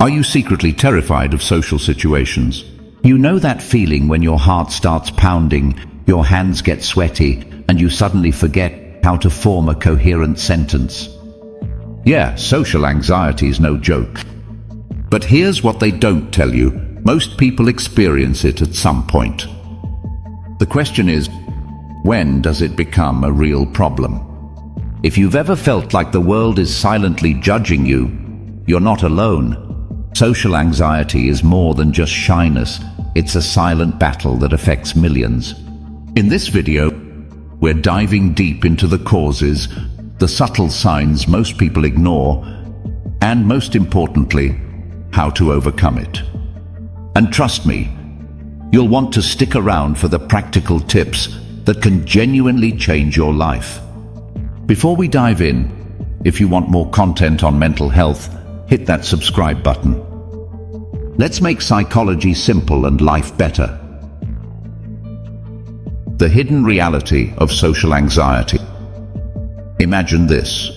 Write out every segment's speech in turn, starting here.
Are you secretly terrified of social situations? You know that feeling when your heart starts pounding, your hands get sweaty, and you suddenly forget how to form a coherent sentence? Yeah, social anxiety is no joke. But here's what they don't tell you. Most people experience it at some point. The question is, when does it become a real problem? If you've ever felt like the world is silently judging you, you're not alone. Social anxiety is more than just shyness. It's a silent battle that affects millions. In this video, we're diving deep into the causes, the subtle signs most people ignore, and most importantly, how to overcome it. And trust me, you'll want to stick around for the practical tips that can genuinely change your life. Before we dive in, if you want more content on mental health, hit that subscribe button. Let's make psychology simple and life better. The hidden reality of social anxiety. Imagine this.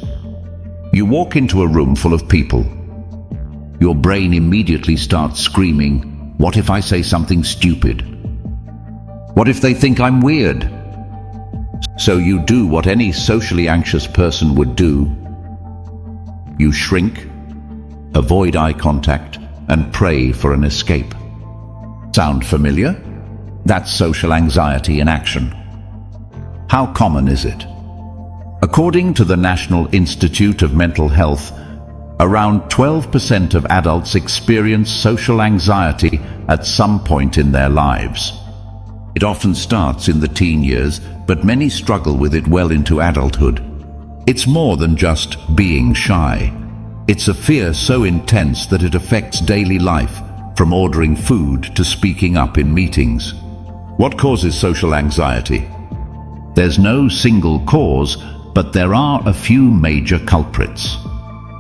You walk into a room full of people. Your brain immediately starts screaming, "What if I say something stupid? What if they think I'm weird?" So you do what any socially anxious person would do. You shrink, avoid eye contact, and pray for an escape. Sound familiar? That's social anxiety in action. How common is it? According to the National Institute of Mental Health, around 12% of adults experience social anxiety at some point in their lives. It often starts in the teen years, but many struggle with it well into adulthood. It's more than just being shy. It's a fear so intense that it affects daily life, from ordering food to speaking up in meetings. What causes social anxiety? There's no single cause, but there are a few major culprits.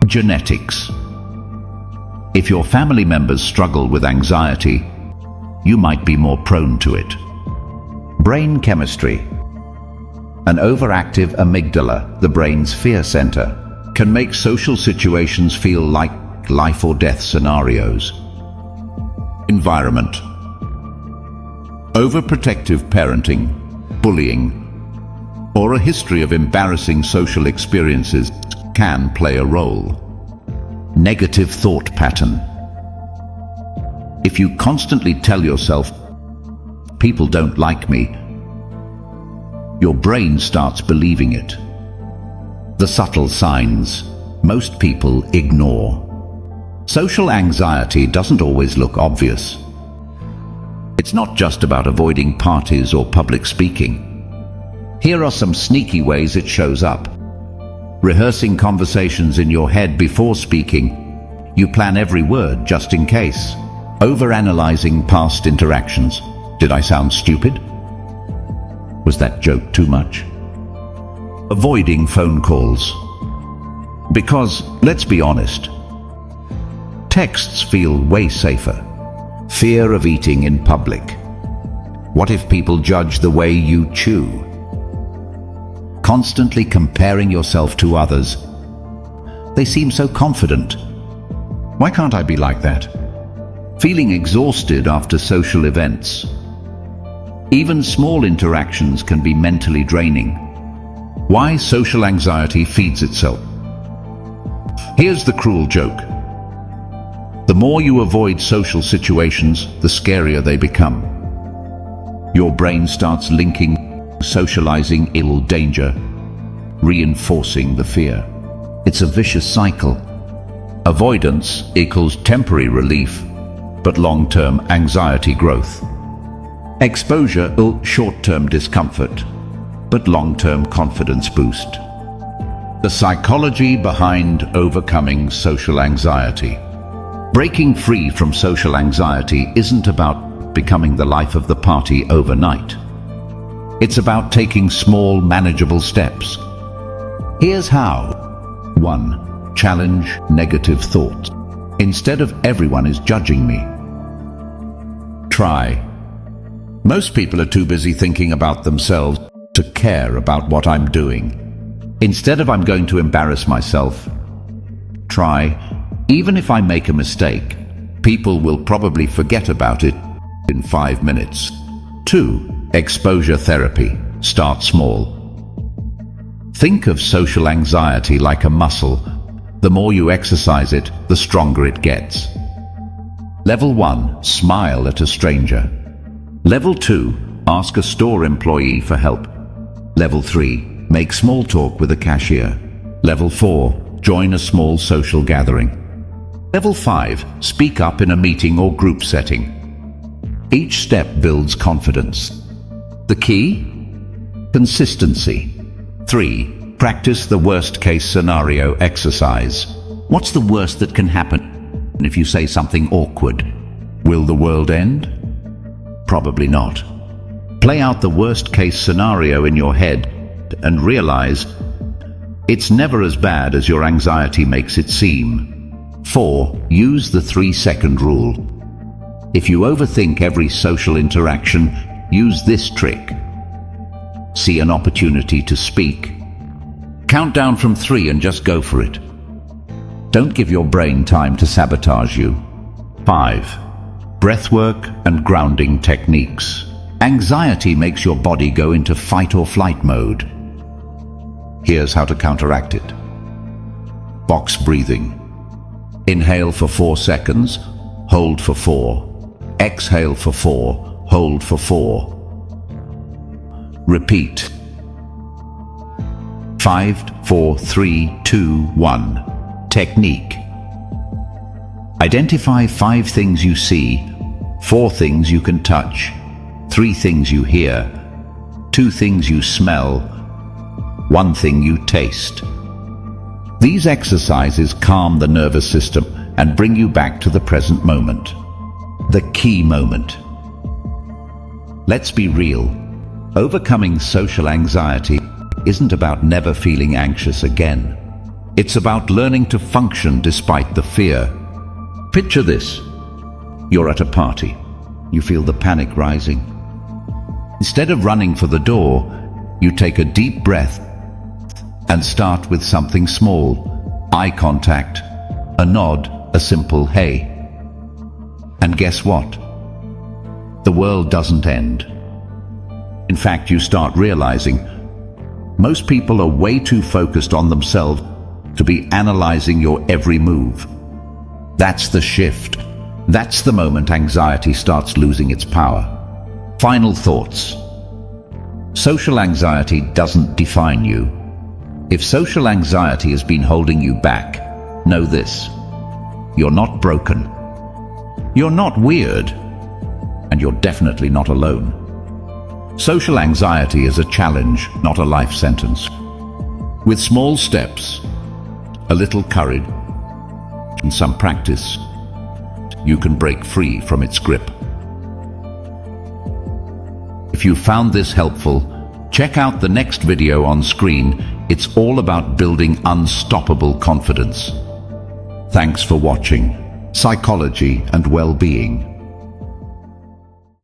Genetics. If your family members struggle with anxiety, you might be more prone to it. Brain chemistry. An overactive amygdala, the brain's fear center, can make social situations feel like life or death scenarios. Environment. Overprotective parenting, bullying, or a history of embarrassing social experiences can play a role. Negative thought pattern. If you constantly tell yourself, "People don't like me," your brain starts believing it. The subtle signs most people ignore. Social anxiety doesn't always look obvious. It's not just about avoiding parties or public speaking. Here are some sneaky ways it shows up. Rehearsing conversations in your head before speaking. You plan every word just in case. Overanalyzing past interactions. Did I sound stupid? Was that joke too much? Avoiding phone calls. Because, let's be honest, texts feel way safer. Fear of eating in public. What if people judge the way you chew? Constantly comparing yourself to others. They seem so confident. Why can't I be like that? Feeling exhausted after social events. Even small interactions can be mentally draining. Why social anxiety feeds itself. Here's the cruel joke. The more you avoid social situations, the scarier they become. Your brain starts linking socializing ill danger, reinforcing the fear. It's a vicious cycle. Avoidance equals temporary relief, but long-term anxiety growth. Exposure equals short-term discomfort, but long-term confidence boost. The psychology behind overcoming social anxiety. Breaking free from social anxiety isn't about becoming the life of the party overnight. It's about taking small, manageable steps. Here's how. 1. Challenge negative thoughts. Instead of "everyone is judging me," try, "Most people are too busy thinking about themselves to care about what I'm doing." Instead of "I'm going to embarrass myself," try, Even if I make a mistake, people will probably forget about it in 5 minutes. 2. Exposure therapy. Start small. Think of social anxiety like a muscle. The more you exercise it, the stronger it gets. Level 1. Smile at a stranger. Level 2. Ask a store employee for help. Level 3. Make small talk with a cashier. Level 4. Join a small social gathering. Level 5. Speak up in a meeting or group setting. Each step builds confidence. The key? Consistency. 3. Practice the worst-case scenario exercise. What's the worst that can happen if you say something awkward? Will the world end? Probably not. Play out the worst-case scenario in your head and realize it's never as bad as your anxiety makes it seem. 4. Use the 3-second rule. If you overthink every social interaction, use this trick. See an opportunity to speak. Count down from 3 and just go for it. Don't give your brain time to sabotage you. 5. Breathwork and grounding techniques. Anxiety makes your body go into fight or flight mode. Here's how to counteract it. Box breathing. Inhale for 4 seconds, hold for 4. Exhale for 4, hold for 4. Repeat. 5, 4, 3, 2, 1. Technique. Identify 5 things you see, 4 things you can touch, 3 things you hear, 2 things you smell, 1 thing you taste. These exercises calm the nervous system and bring you back to the present moment. The key moment. Let's be real. Overcoming social anxiety isn't about never feeling anxious again. It's about learning to function despite the fear. Picture this. You're at a party. You feel the panic rising. Instead of running for the door, you take a deep breath and start with something small. Eye contact, a nod, a simple hey. And guess what? The world doesn't end. In fact, you start realizing most people are way too focused on themselves to be analyzing your every move. That's the shift. That's the moment anxiety starts losing its power. Final thoughts. Social anxiety doesn't define you. If social anxiety has been holding you back, know this. You're not broken. You're not weird. And you're definitely not alone. Social anxiety is a challenge, not a life sentence. With small steps, a little courage, and some practice, you can break free from its grip. If you found this helpful, check out the next video on screen. It's all about building unstoppable confidence. Thanks for watching Psychology and Well-Being.